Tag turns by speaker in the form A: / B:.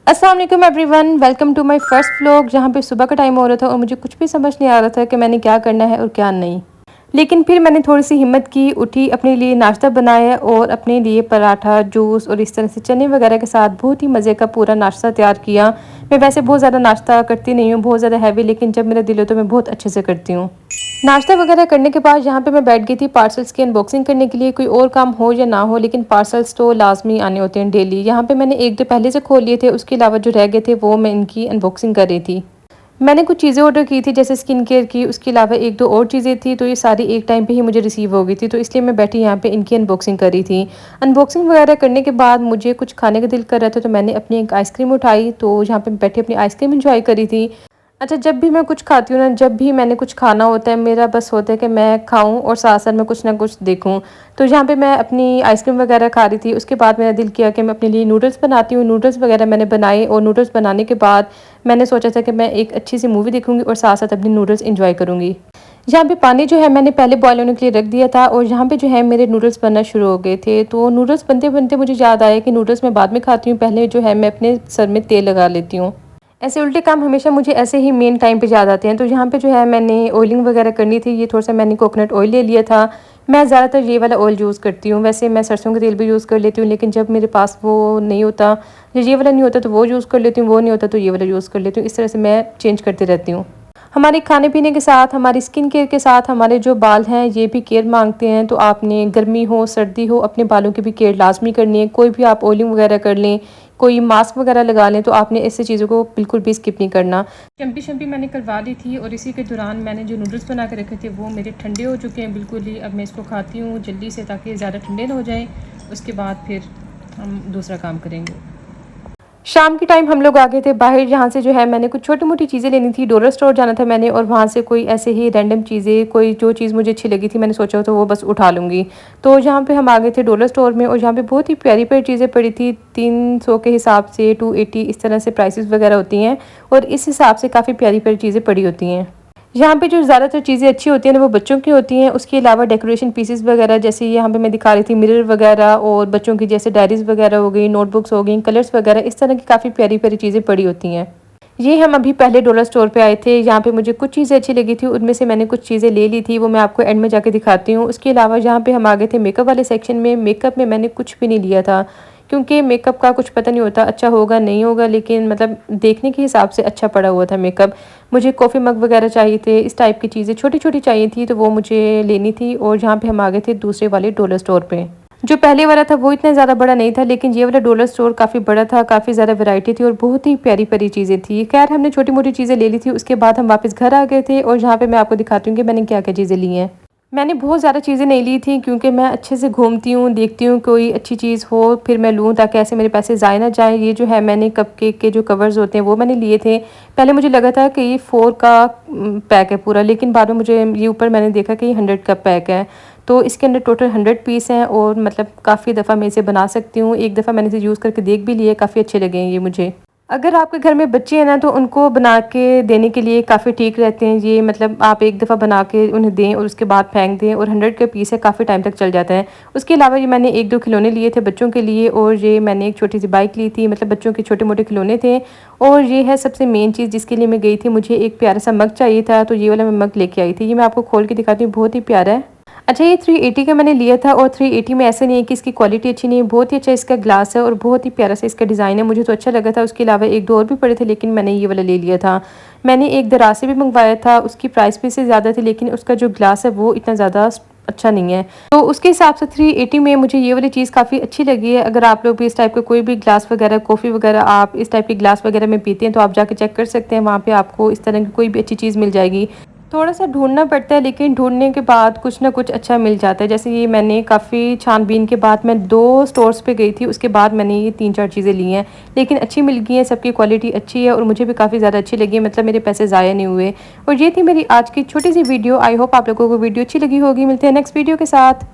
A: अस्सलाम वालेकुम everyone, welcome to my first vlog. जहाँ पे सुबह का टाइम हो रहा था और मुझे कुछ भी समझ नहीं आ रहा था कि मैंने क्या करना है और क्या नहीं। लेकिन फिर मैंने थोड़ी सी हिम्मत की, उठी, अपने लिए नाश्ता बनाया और अपने लिए पराठा, जूस और इस तरह से चने वगैरह के साथ बहुत ही मज़े का पूरा नाश्ता तैयार किया। मैं वैसे बहुत ज़्यादा नाश्ता करती नहीं हूँ, बहुत ज़्यादा हैवी, लेकिन जब मेरा दिल हो तो मैं बहुत अच्छे से करती हूँ। नाश्ता वगैरह करने के बाद यहाँ पे मैं बैठ गई थी पार्सल्स की अनबॉक्सिंग करने के लिए। कोई और काम हो या ना हो, लेकिन पार्सल्स तो लाजमी आने होते हैं डेली। यहाँ पे मैंने एक दो पहले से खोल लिए थे, उसके अलावा जो रह गए थे वो मैं इनकी अनबॉक्सिंग कर रही थी। मैंने कुछ चीज़ें ऑर्डर की थी जैसे स्किन केयर की, उसके अलावा एक दो और चीज़ें थी, तो ये सारी एक टाइम पे ही मुझे रिसीव हो गई थी, तो इसलिए मैं बैठी यहाँ पे इनकी अनबॉक्सिंग कर रही थी। अनबॉक्सिंग वगैरह करने के बाद मुझे कुछ खाने का दिल कर रहा था, तो मैंने अपनी एक आइसक्रीम उठाई, तो जहाँ पे बैठी अपनी आइसक्रीम इंजॉय करी थी। अच्छा, जब भी मैं कुछ खाती हूँ ना, जब भी मैंने कुछ खाना होता है, मेरा बस होता है कि मैं खाऊँ और साथ साथ मैं कुछ ना कुछ देखूँ। तो जहाँ पे मैं अपनी आइसक्रीम वगैरह खा रही थी, उसके बाद मेरा दिल किया कि मैं अपने लिए नूडल्स बनाती हूँ। नूडल्स वगैरह मैंने बनाए और नूडल्स बनाने के बाद मैंने सोचा था कि मैं एक अच्छी सी मूवी देखूँगी और साथ साथ अपनी नूडल्स इंजॉय करूँगी। यहाँ पे पानी जो है मैंने पहले बॉयल होने के लिए रख दिया था और यहाँ पे जो है मेरे नूडल्स बनना शुरू हो गए थे। तो नूडल्स बनते बनते मुझे याद आया कि नूडल्स मैं बाद में खाती हूँ, पहले जो है मैं अपने सर में तेल लगा लेती हूँ। ऐसे उल्टे काम हमेशा मुझे ऐसे ही मेन टाइम पे याद आते हैं। तो यहाँ पे जो है मैंने ऑयलिंग वगैरह करनी थी, ये थोड़ा सा मैंने कोकोनट ऑयल ले लिया था। मैं ज़्यादातर ये वाला ऑयल यूज़ करती हूँ, वैसे मैं सरसों का तेल भी यूज़ कर लेती हूँ, लेकिन जब मेरे पास वो नहीं होता, ये वाला नहीं होता तो वो यूज़ कर लेती हूँ, वो नहीं होता तो ये वाला यूज़ कर लेती हूँ। इस तरह से मैं चेंज करती रहती हूँ। हमारे खाने पीने के साथ, हमारी स्किन केयर के साथ, हमारे जो बाल हैं ये भी केयर मांगते हैं। तो आपने गर्मी हो सर्दी हो, अपने बालों की भी केयर लाजमी करनी है। कोई भी आप ऑयलिंग वगैरह कर लें, कोई मास्क वगैरह लगा लें, तो आपने ऐसी चीज़ों को बिल्कुल भी स्किप नहीं करना। चम्पी शम्पी मैंने करवा ली थी और इसी के दौरान मैंने जो नूडल्स बना के रखे थे वो मेरे ठंडे हो चुके हैं बिल्कुल ही। अब मैं इसको खाती हूँ जल्दी से ताकि ज़्यादा ठंडे ना हो जाए, उसके बाद फिर हम दूसरा काम करेंगे। शाम के टाइम हम लोग आ गए थे बाहर, जहाँ से जो है मैंने कुछ छोटी मोटी चीज़ें लेनी थी। डॉलर स्टोर जाना था मैंने, और वहाँ से कोई ऐसे ही रैंडम चीज़ें, कोई जो चीज़ मुझे अच्छी लगी थी मैंने सोचा तो वो बस उठा लूँगी। तो जहाँ पे हम आ गए थे डॉलर स्टोर में, और जहाँ पे बहुत ही प्यारी प्यारी चीज़ें पड़ी थी। 300 के हिसाब से 280 इस तरह से प्राइसेस वगैरह होती हैं, और इस हिसाब से काफ़ी प्यारी प्यारी चीज़ें पड़ी होती हैं। यहाँ पे जो ज़्यादातर चीज़ें अच्छी होती हैं ना वो बच्चों की होती हैं। उसके अलावा डेकोरेशन पीसेस वगैरह, जैसे यहाँ पे मैं दिखा रही थी मिरर वगैरह, और बच्चों की जैसे डायरीज़ वगैरह हो गई, नोटबुक्स हो गई, कलर्स वगैरह, इस तरह की काफ़ी प्यारी प्यारी चीज़ें पड़ी होती हैं। ये हम अभी पहले डॉलर स्टोर पे आए थे। यहाँ पे मुझे कुछ चीज़ें अच्छी लगी थी, उनमें से मैंने कुछ चीज़ें ले ली थी, वो मैं आपको एंड में जाके दिखाती हूँ। उसके अलावा यहाँ पे हम आ गए थे मेकअप वाले सेक्शन में। मेकअप में मैंने कुछ भी नहीं लिया था, क्योंकि मेकअप का कुछ पता नहीं होता अच्छा होगा नहीं होगा, लेकिन मतलब देखने के हिसाब से अच्छा पड़ा हुआ था मेकअप। मुझे कॉफ़ी मग वगैरह चाहिए थे, इस टाइप की चीज़ें छोटी छोटी चाहिए थी, तो वो मुझे लेनी थी। और जहाँ पे हम आ गए थे दूसरे वाले डॉलर स्टोर पे। जो पहले वाला था वो इतना ज़्यादा बड़ा नहीं था, लेकिन ये वाला डॉलर स्टोर काफ़ी बड़ा था, काफ़ी ज़्यादा वैरायटी थी और बहुत ही प्यारी प्यारी चीज़ें थी। खैर, हमने छोटी मोटी चीज़ें ले ली थी, उसके बाद हम वापस घर आ गए थे, और जहाँ पे मैं आपको दिखाती हूँ कि मैंने क्या क्या चीज़ें ली हैं। मैंने बहुत ज़्यादा चीज़ें नहीं ली थी, क्योंकि मैं अच्छे से घूमती हूँ, देखती हूँ कोई अच्छी चीज़ हो फिर मैं लूँ, ताकि ऐसे मेरे पैसे ज़ाया ना जाएँ। ये जो है मैंने कपकेक के जो कवर्स होते हैं वो मैंने लिए थे। पहले मुझे लगा था कि ये 4 का पैक है पूरा, लेकिन बाद में मुझे ये ऊपर मैंने देखा कि ये 100 का पैक है। तो इसके अंदर टोटल 100 पीस हैं, और मतलब काफ़ी दफ़ा मैं इसे बना सकती हूँ। एक दफ़ा मैंने इसे यूज़ करके देख भी लिए, काफ़ी अच्छे लगे हैं ये मुझे। अगर आपके घर में बच्चे हैं ना, तो उनको बना के देने के लिए काफ़ी ठीक रहते हैं ये। मतलब आप एक दफ़ा बना के उन्हें दें और उसके बाद फेंक दें, और 100 का पीस है, काफ़ी टाइम तक चल जाता है। उसके अलावा ये मैंने एक दो खिलौने लिए थे बच्चों के लिए, और ये मैंने एक छोटी सी बाइक ली थी। मतलब बच्चों के छोटे मोटे खिलौने थे। और ये है सबसे मेन चीज़ जिसके लिए मैं गई थी, मुझे एक प्यारा सा मग चाहिए था, तो ये वाला मैं मग लेके आई थी। ये मैं आपको खोल के दिखाती हूँ, बहुत ही प्यारा है। अच्छा, ये 380 का मैंने लिया था, और 380 में ऐसे नहीं है कि इसकी क्वालिटी अच्छी नहीं है, बहुत ही अच्छा इसका ग्लास है और बहुत ही प्यारा सा इसका डिज़ाइन है, मुझे तो अच्छा लगा था। उसके अलावा एक दो और भी पड़े थे, लेकिन मैंने ये वाला ले लिया था। मैंने एक दराज से भी मंगवाया था, उसकी प्राइस भी से ज़्यादा थी, लेकिन उसका जो ग्लास है वो इतना ज़्यादा अच्छा नहीं है। तो उसके हिसाब से 380 में मुझे ये वाली चीज़ काफ़ी अच्छी लगी है। अगर आप लोग भी इस टाइप का कोई भी ग्लास वगैरह, कॉफ़ी वगैरह आप इस टाइप के ग्लास वगैरह में पीते हैं, तो आप जाके चेक कर सकते हैं, वहाँ पे आपको इस तरह की कोई भी अच्छी चीज़ मिल जाएगी। थोड़ा सा ढूँढना पड़ता है, लेकिन ढूँढने के बाद कुछ ना कुछ अच्छा मिल जाता है। जैसे ये मैंने काफ़ी छानबीन के बाद मैं 2 स्टोर्स पे गई थी, उसके बाद मैंने ये 3-4 चीज़ें ली हैं, लेकिन अच्छी मिल गई हैं, सबकी क्वालिटी अच्छी है और मुझे भी काफ़ी ज़्यादा अच्छी लगी है। मतलब मेरे पैसे ज़ाया नहीं हुए। और ये थी मेरी आज की छोटी सी वीडियो। आई होप आप लोगों को वीडियो अच्छी लगी होगी। मिलते हैं नेक्स्ट वीडियो के साथ।